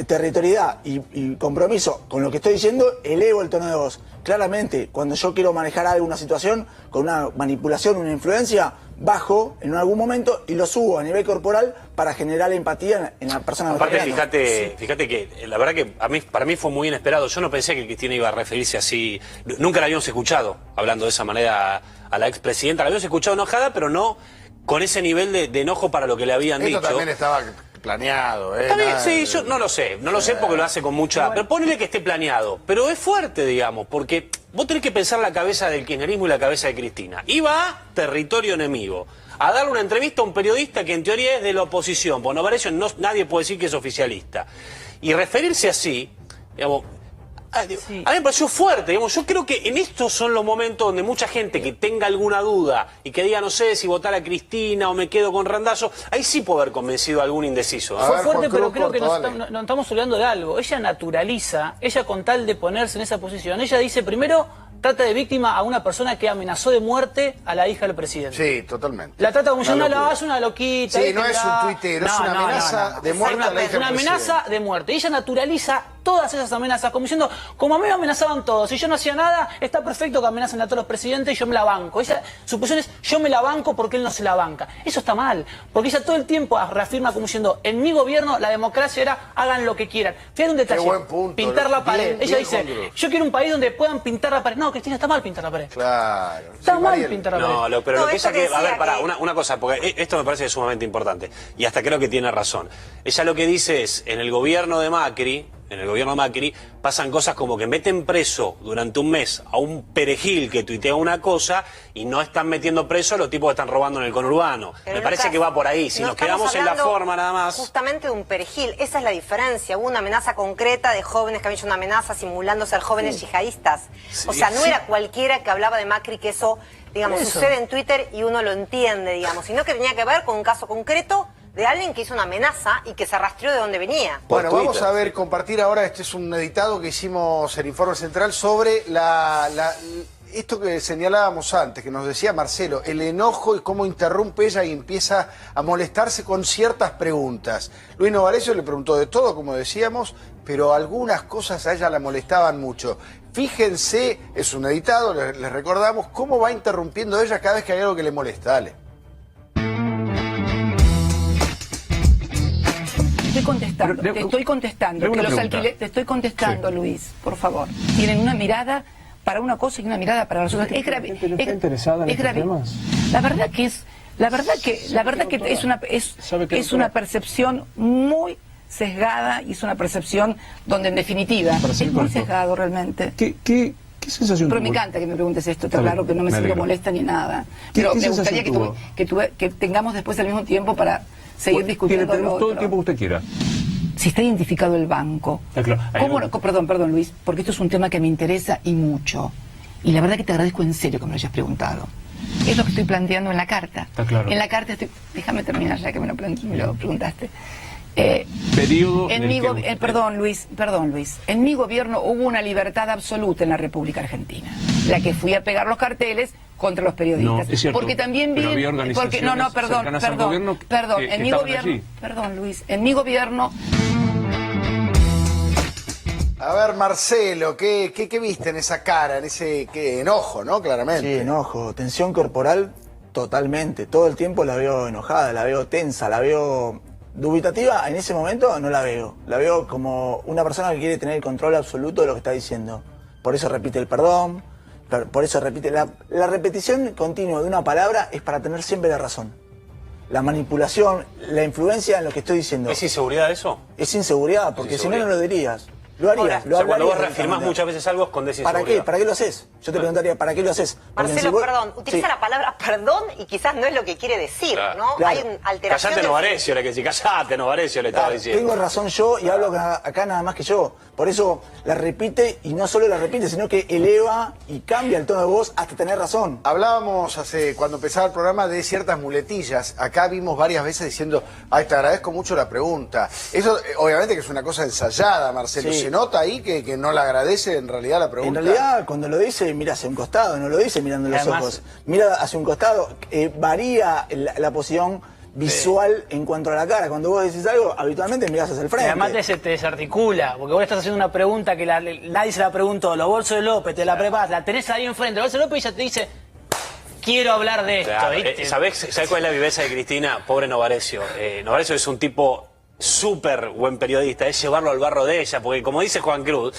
territorialidad y compromiso con lo que estoy diciendo, elevo el tono de voz. Claramente, cuando yo quiero manejar alguna situación con una manipulación, una influencia, bajo en algún momento y lo subo a nivel corporal para generar empatía en la persona. Aparte, fíjate que la verdad que para mí fue muy inesperado. Yo no pensé que Cristina iba a referirse así. Nunca la habíamos escuchado hablando de esa manera a la expresidenta. La habíamos escuchado enojada, pero no con ese nivel de enojo para lo que le habían dicho. Esto también estaba planeado, ¿eh? También, sí, yo no lo sé porque lo hace con mucha... Pero ponele que esté planeado, pero es fuerte, digamos, porque vos tenés que pensar la cabeza del kirchnerismo y la cabeza de Cristina. Iba a territorio enemigo, a darle una entrevista a un periodista que en teoría es de la oposición, porque Novarecio nadie puede decir que es oficialista. Y referirse así, digamos... A mí me pareció fuerte, digamos. Yo creo que en estos son los momentos donde mucha gente que tenga alguna duda y que diga, no sé si votar a Cristina o me quedo con Randazzo, ahí sí puedo haber convencido a algún indeciso. Fue fuerte, pero creo que nos estamos olvidando de algo. Ella naturaliza, ella con tal de ponerse en esa posición, ella dice primero, trata de víctima a una persona que amenazó de muerte a la hija del presidente. Sí, totalmente. La trata como si Una no locura. es una loquita. Sí, no es un tuitero, es una amenaza de muerte a la hija Es una del amenaza presidente. de muerte. Y ella naturaliza todas esas amenazas, como diciendo, como a mí me amenazaban todos, si yo no hacía nada, está perfecto que amenacen a todos los presidentes y yo me la banco. Su posición es, yo me la banco porque él no se la banca. Eso está mal, porque ella todo el tiempo reafirma como diciendo, en mi gobierno la democracia era, hagan lo que quieran. Fíjate un detalle, Qué buen punto, pintar la bien, pared. bien, Ella dice, Juan Cruz. yo quiero un país donde puedan pintar la pared. No, Cristina, está mal pintar la pared. Claro. Está Sí, mal Mariel. pintar la pared. No, pero No, lo que esto ella que... que A ver, decía pará, que- una cosa, porque esto me parece sumamente importante. Y hasta creo que tiene razón. Ella lo que dice es, en el gobierno de Macri, pasan cosas como que meten preso durante un mes a un perejil que tuitea una cosa y no están metiendo preso a los tipos que están robando en el conurbano. Pero, Me parece Lucas, que va por ahí. Si no nos quedamos estamos en la hablando forma nada más... justamente de un perejil, esa es la diferencia. Hubo una amenaza concreta de jóvenes que habían hecho una amenaza simulando ser jóvenes yihadistas. O sea, no era cualquiera que hablaba de Macri que eso, digamos, Eso. sucede en Twitter y uno lo entiende, digamos, sino que tenía que ver con un caso concreto de alguien que hizo una amenaza y que se rastreó de dónde venía. Bueno, Por vamos Twitter, a ver, compartir ahora, este es un editado que hicimos el Informe Central sobre esto que señalábamos antes, que nos decía Marcelo, el enojo y cómo interrumpe ella y empieza a molestarse con ciertas preguntas. Luis Novarecio le preguntó de todo, como decíamos, pero algunas cosas a ella la molestaban mucho. Fíjense, es un editado, les recordamos, cómo va interrumpiendo ella cada vez que hay algo que le molesta. Dale. Te estoy contestando. Tengo Que una los pregunta. te estoy contestando, Sí. Luis, por favor. Tienen una mirada para una cosa y una mirada para las otras. Es grave. ¿Gente no está interesada en estos temas? La verdad que es ¿Sabe qué, es una doctora? percepción muy sesgada y es una percepción donde en definitiva Para ser es muy corto. sesgado realmente. ¿Qué sensación Pero me tuvo? encanta que me preguntes esto, está Está claro bien, que no me me siento alegro. molesta ni nada. ¿Qué Pero me sensación gustaría tuvo? que tengamos después al mismo tiempo para seguir discutiendo lo Tenemos todo el otro. tiempo que usted quiera. Si está identificado el banco. Claro, hay ¿Cómo un- no? Perdón, Luis, porque esto es un tema que me interesa y mucho. Y la verdad que te agradezco en serio que me lo hayas preguntado. Es lo que estoy planteando en la carta. Está claro. En la carta estoy... Déjame terminar ya que me lo preguntaste. Periodo En del mi que go- usted- perdón, Luis. En mi gobierno hubo una libertad absoluta en la República Argentina. La que fui a pegar los carteles contra los periodistas. No, es cierto, porque también pero vi... había organizaciones perdón, cercanas al gobierno perdón. que En mi estaban gobierno... allí. Perdón, Luis. En mi gobierno... A ver, Marcelo, ¿qué viste en esa cara, en ese enojo, ¿no? Claramente. Sí, enojo, tensión corporal totalmente. Todo el tiempo la veo enojada, la veo tensa, la veo dubitativa. En ese momento no la veo. La veo como una persona que quiere tener el control absoluto de lo que está diciendo. Por eso repite el perdón, por eso repite... La repetición continua de una palabra es para tener siempre la razón. La manipulación, la influencia en lo que estoy diciendo. ¿Es inseguridad eso? Es inseguridad, porque si no, no lo dirías. Lo harías, Ahora, lo O sea, cuando vos hablarías reafirmás directamente. muchas veces algo, escondés ¿Para inseguridad. qué? ¿Para qué lo haces? Yo te preguntaría, ¿para qué lo haces? Porque Marcelo, si vos- perdón, utiliza Sí. la palabra perdón y quizás no es lo que quiere decir, Claro. ¿no? Claro. Hay una alteración. Callate del- Novarecio, le que decís, callate Novarecio, le estaba Claro, diciendo. tengo razón yo y hablo acá nada más que yo. Por eso la repite y no solo la repite, sino que eleva y cambia el tono de voz hasta tener razón. Hablábamos cuando empezaba el programa de ciertas muletillas. Acá vimos varias veces diciendo, ay, te agradezco mucho la pregunta. Eso, obviamente que es una cosa ensayada, Marcelo. Sí. ¿Se nota ahí que no le agradece en realidad la pregunta? En realidad, cuando lo dice, mira hacia un costado, no lo dice mirando los Además- ojos. Mira hacia un costado, varía la posición visual en cuanto a la cara. Cuando vos decís algo, habitualmente mirás hacia el Y frente. además te desarticula, porque vos le estás haciendo una pregunta que nadie se la preguntó. Los bolsos de López, te la preparas, la tenés ahí enfrente. Los bolsos de López y ya te dice, quiero hablar de esto. Claro, ¿viste? ¿Sabés cuál es la viveza de Cristina? Pobre Novarecio. Novarecio es un tipo súper buen periodista, es llevarlo al barro de ella, porque como dice Juan Cruz,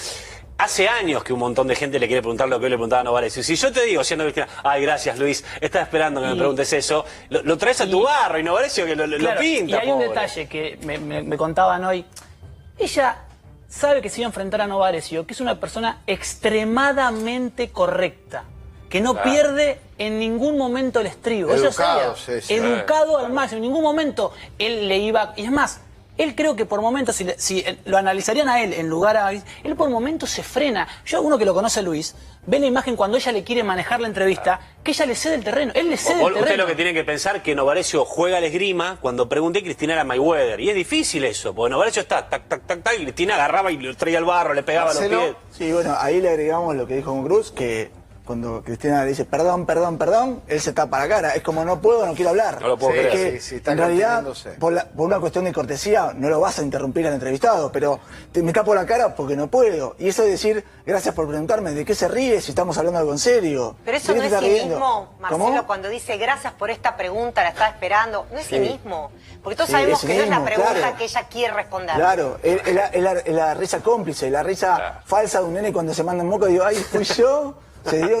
hace años que un montón de gente le quiere preguntar lo que hoy le preguntaba a Novarecio. Si yo te digo, siendo Cristina, ay, gracias Luis, estaba esperando que me preguntes eso, lo traes a tu barro y Novarecio que lo Claro, pinta. y hay un pobre. detalle que me contaban hoy. Ella sabe que se iba a enfrentar a Novarecio, que es una persona extremadamente correcta, que no pierde en ningún momento el estribo. Ella Educado, sabía, sí, sí. educado al máximo. En ningún momento él le iba... Y es más, él creo que por momentos, si lo analizarían a él en lugar a... Él por momentos se frena. Yo, uno que lo conoce a Luis, ve la imagen cuando ella le quiere manejar la entrevista, que ella le cede el terreno. Él le cede el terreno. Usted lo que tiene que pensar que Novarecio juega al esgrima cuando pregunté Cristina era Mayweather. Y es difícil eso, porque Novarecio está tac, tac, tac, tac, y Cristina agarraba y lo traía al barro, le pegaba Marcelo, los pies. Sí, bueno, ahí le agregamos lo que dijo Juan Cruz, que cuando Cristina le dice perdón, perdón, perdón, él se tapa la cara. Es como no puedo, no quiero hablar. No lo puedo creer. Que, Sí, está en realidad, conteniéndose. por una cuestión de cortesía, no lo vas a interrumpir al entrevistado, pero me tapo la cara porque no puedo. Y eso de decir, gracias por preguntarme, ¿de qué se ríe si estamos hablando algo en serio? Pero eso ¿De no qué es te estás riendo? cinismo, Marcelo, ¿Cómo? cuando dice gracias por esta pregunta, la estaba esperando. No es Sí. cinismo. Porque todos Sí, sabemos es que no es la cinismo, pregunta claro. que ella quiere responder. Claro, es la risa cómplice, la risa falsa de un nene cuando se manda en moco y digo, ay, fui yo.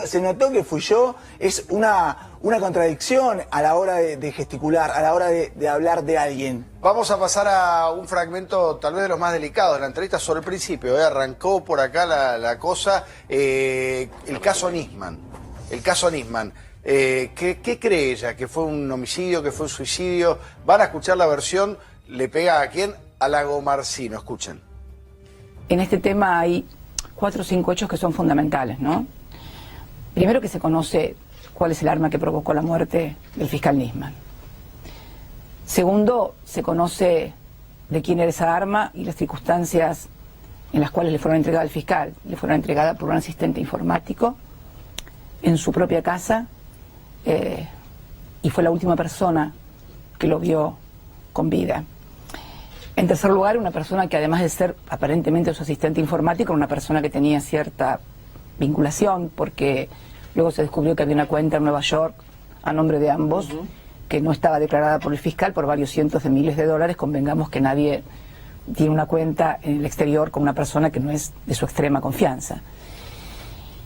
Se notó que fui yo. Es una contradicción a la hora de gesticular, a la hora de hablar de alguien. Vamos a pasar a un fragmento tal vez de los más delicados de la entrevista sobre el principio. Arrancó por acá la cosa, el caso Nisman. El caso Nisman. ¿Qué cree ella? ¿Que fue un homicidio? ¿Que fue un suicidio? Van a escuchar la versión. ¿Le pega a quién? A Lagomarsino. Escuchen. En este tema hay 4 o 5 hechos que son fundamentales, ¿no? Primero, que se conoce cuál es el arma que provocó la muerte del fiscal Nisman. Segundo, se conoce de quién era esa arma y las circunstancias en las cuales le fueron entregadas al fiscal. Le fueron entregadas por un asistente informático en su propia casa, y fue la última persona que lo vio con vida. En tercer lugar, una persona que, además de ser aparentemente su asistente informático, era una persona que tenía cierta vinculación, porque luego se descubrió que había una cuenta en Nueva York a nombre de ambos, que no estaba declarada por el fiscal por varios cientos de miles de dólares. Convengamos que nadie tiene una cuenta en el exterior con una persona que no es de su extrema confianza.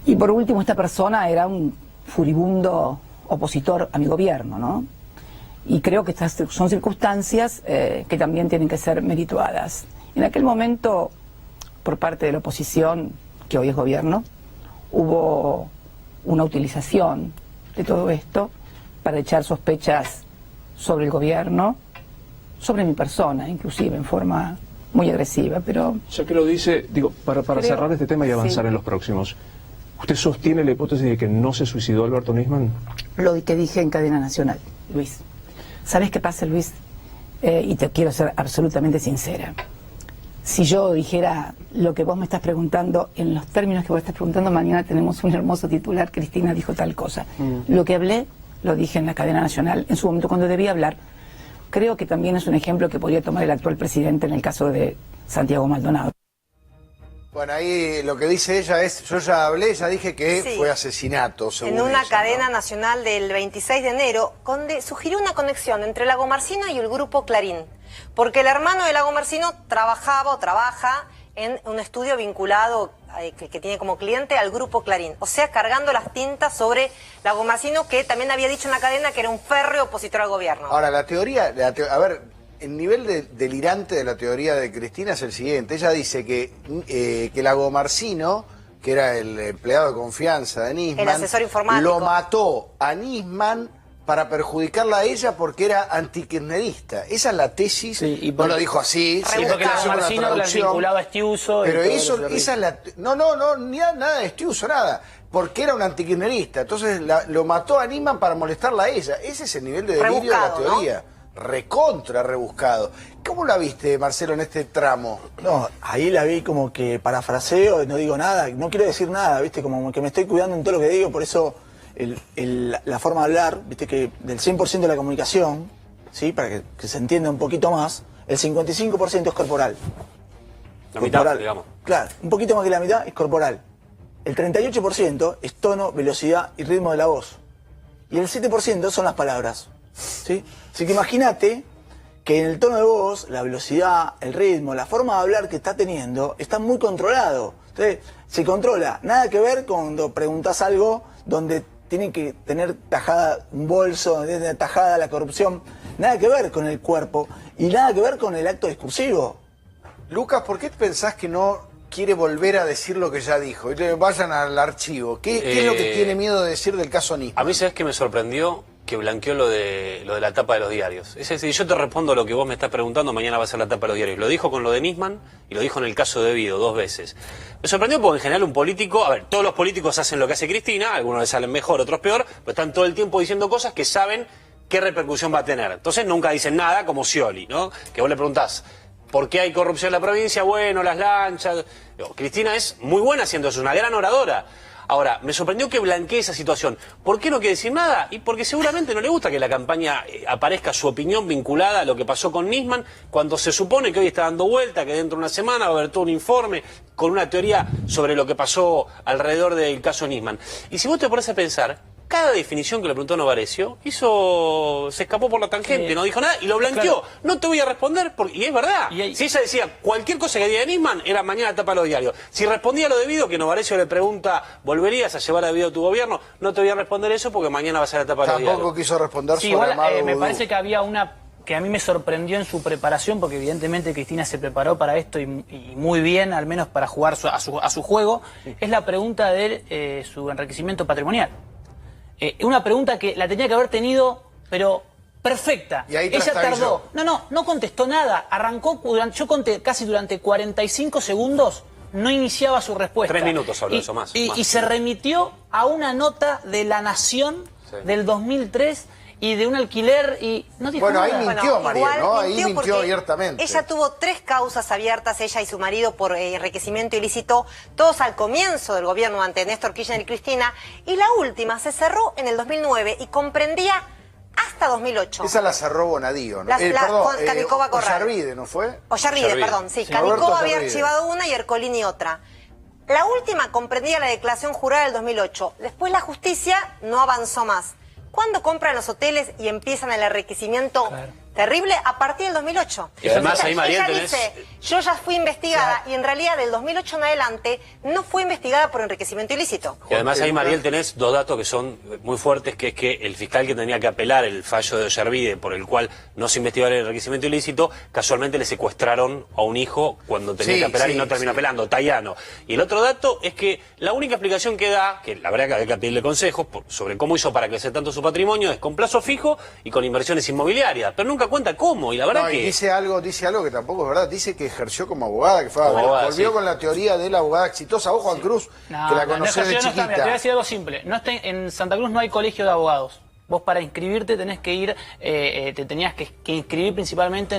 Y por último, esta persona era un furibundo opositor a mi gobierno, ¿no? Y creo que estas son circunstancias que también tienen que ser merituadas. En aquel momento, por parte de la oposición, que hoy es gobierno, hubo una utilización de todo esto para echar sospechas sobre el gobierno, sobre mi persona, inclusive, en forma muy agresiva, pero... Ya que lo dice, digo, para cerrar este tema y avanzar en los próximos, ¿usted sostiene la hipótesis de que no se suicidó Alberto Nisman? Lo que dije en cadena nacional, Luis. ¿Sabes qué pasa, Luis? Y te quiero ser absolutamente sincera. Si yo dijera lo que vos me estás preguntando, en los términos que vos estás preguntando, mañana tenemos un hermoso titular, Cristina dijo tal cosa. Lo que hablé, lo dije en la cadena nacional, en su momento cuando debía hablar. Creo que también es un ejemplo que podría tomar el actual presidente en el caso de Santiago Maldonado. Bueno, ahí lo que dice ella es, yo ya hablé, ya dije que Sí. fue asesinato, según En una ella, cadena ¿no? nacional del 26 de enero, donde sugirió una conexión entre Lagomarsino y el grupo Clarín. Porque el hermano de Lagomarsino trabaja en un estudio vinculado, que tiene como cliente al grupo Clarín. O sea, cargando las tintas sobre Lagomarsino, que también había dicho en la cadena que era un férreo opositor al gobierno. Ahora, la teoría, a ver, el nivel delirante de la teoría de Cristina es el siguiente. Ella dice que Lagomarsino, que era el empleado de confianza de Nisman, El asesor informático. lo mató a Nisman para perjudicarla a ella porque era antikirchnerista. Esa es la tesis, Sí, y no lo dijo así, Sí, porque hizo una Lagomarsino la traducción. vinculaba a Estiuso. Pero y todo eso, lo que- esa es la... No, ni nada de Estiuso, nada. Porque era un antikirchnerista. Entonces lo mató a Nisman para molestarla a ella. Ese es el nivel de delirio Rebuscado, de la teoría. Recontra rebuscado. ¿Cómo la viste, Marcelo, en este tramo? No, ahí la vi como que parafraseo, no digo nada, no quiero decir nada, ¿viste? Como que me estoy cuidando en todo lo que digo, por eso la forma de hablar, ¿viste? Que del 100% de la comunicación, ¿sí? Para que se entienda un poquito más, el 55% es corporal. La mitad, Corporal. digamos. Claro, un poquito más que la mitad es corporal. El 38% es tono, velocidad y ritmo de la voz. Y el 7% son las palabras, ¿sí? Así que imagínate que en el tono de voz, la velocidad, el ritmo, la forma de hablar que está teniendo, está muy controlado. Entonces, se controla. Nada que ver cuando preguntas algo donde tiene que tener tajada un bolso, donde tiene tajada la corrupción. Nada que ver con el cuerpo y nada que ver con el acto discursivo. Lucas, ¿por qué pensás que no quiere volver a decir lo que ya dijo? Vayan al archivo. ¿Qué es lo que tiene miedo de decir del caso Nisman? A mí, ¿sabes qué me sorprendió? Que blanqueó lo de la tapa de los diarios. Es decir, yo te respondo lo que vos me estás preguntando, mañana va a ser la tapa de los diarios. Lo dijo con lo de Nisman y lo dijo en el caso de Vido 2 veces. Me sorprendió porque en general un político, a ver, todos los políticos hacen lo que hace Cristina, algunos les salen mejor, otros peor, pero están todo el tiempo diciendo cosas que saben qué repercusión va a tener. Entonces nunca dicen nada, como Scioli, ¿no? Que vos le preguntás, ¿por qué hay corrupción en la provincia? Bueno, las lanchas... Cristina es muy buena haciendo eso, es una gran oradora. Ahora, me sorprendió que blanquee esa situación. ¿Por qué no quiere decir nada? Y porque seguramente no le gusta que la campaña aparezca su opinión vinculada a lo que pasó con Nisman, cuando se supone que hoy está dando vuelta, que dentro de una semana va a haber todo un informe con una teoría sobre lo que pasó alrededor del caso Nisman. Y si vos te pones a pensar, cada definición que le preguntó Novarecio se escapó por la tangente, no dijo nada y lo blanqueó. Claro. No te voy a responder, y es verdad. Si ella decía cualquier cosa que diga de Nisman, era mañana la tapa de los diarios. Si respondía lo debido, que Novarecio le pregunta, ¿volverías a llevar a debido tu gobierno? No te voy a responder eso porque mañana va a ser la tapa de los diarios. Tampoco quiso responder sobre igual, Amado me parece que había una que a mí me sorprendió en su preparación, porque evidentemente Cristina se preparó para esto y muy bien, al menos para jugar a su juego, es la pregunta de su enriquecimiento patrimonial. Una pregunta que la tenía que haber tenido, pero perfecta. Y ahí ella tardó. No contestó nada. Arrancó, yo conté casi durante 45 segundos, no iniciaba su respuesta. 3 minutos habló eso más. Y se remitió a una nota de La Nación del 2003 y de un alquiler y no dijo nada. Ahí mintió Mariel, ¿no? Ahí mintió abiertamente. Ella tuvo 3 causas abiertas, ella y su marido, por enriquecimiento ilícito, todos al comienzo del gobierno ante Néstor Kirchner y Cristina, y la última se cerró en el 2009 y comprendía hasta 2008. Esa la cerró Bonadío, ¿no? Con Canicova Corral. Ollarvide, ¿no fue? Ollarvide, perdón, sí. Canicova había archivado una y Ercolini otra. La última comprendía la declaración jurada del 2008. Después la justicia no avanzó más. ¿Cuándo compran los hoteles y empiezan el enriquecimiento terrible? A partir del 2008. Y además ahí Mariel ella dice, yo ya fui investigada y en realidad del 2008 en adelante no fue investigada por enriquecimiento ilícito. Y además ahí Mariel tenés 2 datos que son muy fuertes, que es que el fiscal que tenía que apelar el fallo de Ollarvide por el cual no se investigaba el enriquecimiento ilícito, casualmente le secuestraron a un hijo cuando tenía que apelar y no terminó apelando, Tayano. Y el otro dato es que la única explicación que da, que la verdad que hay que pedirle consejos sobre cómo hizo para crecer tanto su patrimonio, es con plazo fijo y con inversiones inmobiliarias, pero nunca cuenta cómo, y la verdad que... Dice algo que tampoco es verdad, dice que ejerció como abogada, que fue volvió con la teoría de la abogada exitosa. Vos, Juan Cruz, que la conocés de chiquita. Te voy a decir algo simple, en Santa Cruz no hay colegio de abogados. Vos para inscribirte tenés que ir, te tenías que inscribir principalmente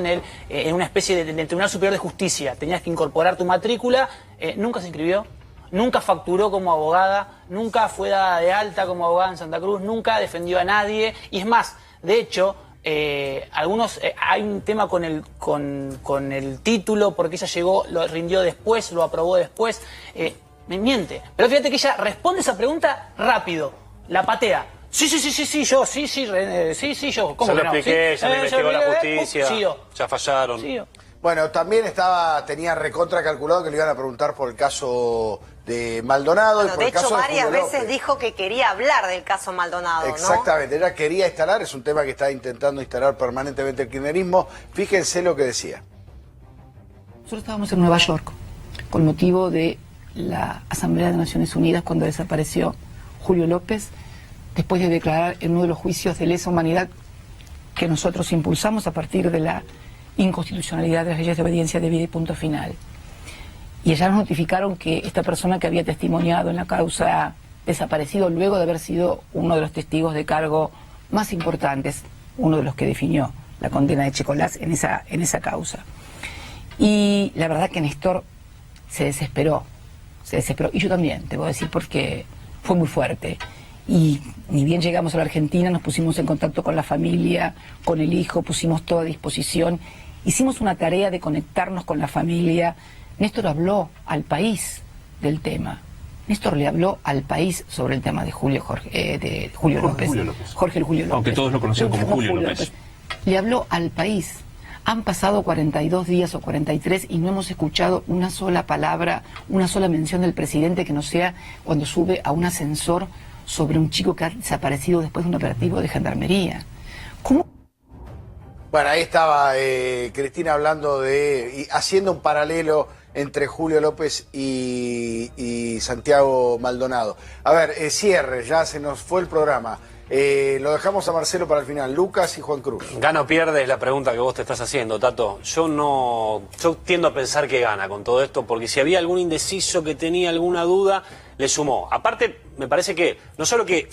en una especie de Tribunal Superior de Justicia, tenías que incorporar tu matrícula, nunca se inscribió. Nunca facturó como abogada, nunca fue dada de alta como abogada en Santa Cruz, nunca defendió a nadie. Y es más, de hecho, hay un tema con el título, porque ella llegó, lo rindió después, lo aprobó después. Me miente. Pero fíjate que ella responde esa pregunta rápido, la patea. Sí, yo. ¿Cómo se lo que no? expliqué, ya me investigó la justicia, ya fallaron. Sí, bueno, también tenía recontra calculado que le iban a preguntar por el caso de Maldonado. Bueno, y por de el caso hecho, varias Julio veces López. dijo que quería hablar del caso Maldonado, Exactamente, ella quería instalar, es un tema que está intentando instalar permanentemente el kirchnerismo. Fíjense lo que decía. Nosotros estábamos en Nueva York con motivo de la Asamblea de Naciones Unidas cuando desapareció Julio López, después de declarar en uno de los juicios de lesa humanidad que nosotros impulsamos a partir de la inconstitucionalidad de las leyes de obediencia debida y punto final. Y allá nos notificaron que esta persona que había testimoniado en la causa desaparecido luego de haber sido uno de los testigos de cargo más importantes, uno de los que definió la condena de Checolás en esa causa. Y la verdad que Néstor se desesperó, y yo también, te voy a decir, porque fue muy fuerte. Y ni bien llegamos a la Argentina, nos pusimos en contacto con la familia, con el hijo, pusimos todo a disposición, hicimos una tarea de conectarnos con la familia. Néstor habló al país del tema. Néstor le habló al país sobre el tema de Julio López. Jorge Julio López. Aunque todos lo conocían como Julio López. Le habló al país. Han pasado 42 días o 43 y no hemos escuchado una sola palabra, una sola mención del presidente que no sea cuando sube a un ascensor sobre un chico que ha desaparecido después de un operativo de gendarmería. ¿Cómo? Bueno, ahí estaba Cristina hablando y haciendo un paralelo entre Julio López y Santiago Maldonado. A ver, cierre, ya se nos fue el programa. Lo dejamos a Marcelo para el final. Lucas y Juan Cruz. ¿Gana o pierde? Es la pregunta que vos te estás haciendo, Tato. Yo tiendo a pensar que gana con todo esto, porque si había algún indeciso que tenía alguna duda, le sumó. Aparte, me parece que no solo que...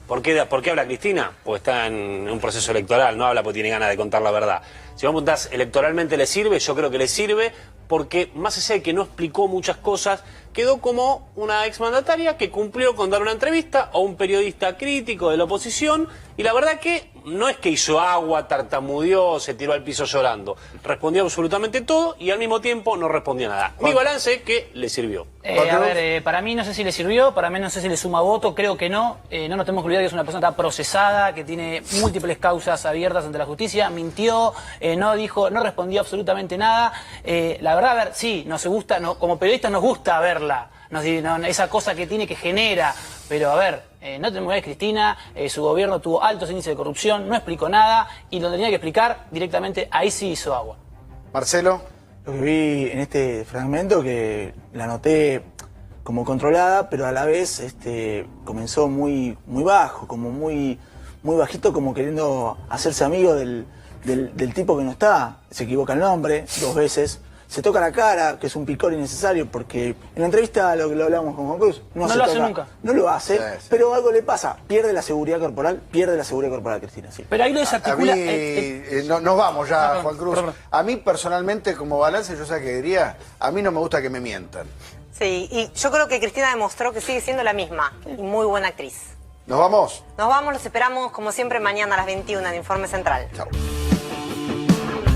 ¿Por qué habla Cristina? Porque está en un proceso electoral, no habla porque tiene ganas de contar la verdad. Si vos me preguntás, ¿electoralmente le sirve? Yo creo que le sirve, porque más allá de que no explicó muchas cosas, quedó como una exmandataria que cumplió con dar una entrevista a un periodista crítico de la oposición, y la verdad que no es que hizo agua, tartamudeó, se tiró al piso llorando. Respondió absolutamente todo y al mismo tiempo no respondió nada. Mi balance es que le sirvió. A ver, para mí no sé si le sirvió, para mí no sé si le suma voto, creo que no. No nos tenemos que olvidar que es una persona procesada, que tiene múltiples causas abiertas ante la justicia, mintió, no dijo, no respondió absolutamente nada. La verdad, a ver, sí, nos gusta, como periodistas nos gusta verla, esa cosa que tiene, que genera, pero a ver, no tenemos que ver, Cristina, su gobierno tuvo altos índices de corrupción, no explicó nada, y lo tenía que explicar directamente, ahí sí hizo agua. Marcelo. Lo que vi en este fragmento, que la noté como controlada, pero a la vez comenzó muy bajo, como muy bajito, como queriendo hacerse amigo del tipo que no está. Se equivoca el nombre 2 veces. Se toca la cara, que es un picor innecesario, porque en la entrevista, lo que lo hablamos con Juan Cruz, no lo hace nunca. No lo hace, Sí. pero algo le pasa. Pierde la seguridad corporal, Cristina. Sí. Pero ahí lo desarticula. A mí, nos vamos ya, Juan Cruz. perdón. A mí personalmente, como balance, yo sé que diría, a mí no me gusta que me mientan. Sí, y yo creo que Cristina demostró que sigue siendo la misma y muy buena actriz. ¿Nos vamos? Nos vamos, los esperamos como siempre mañana a las 21 en Informe Central. Chao.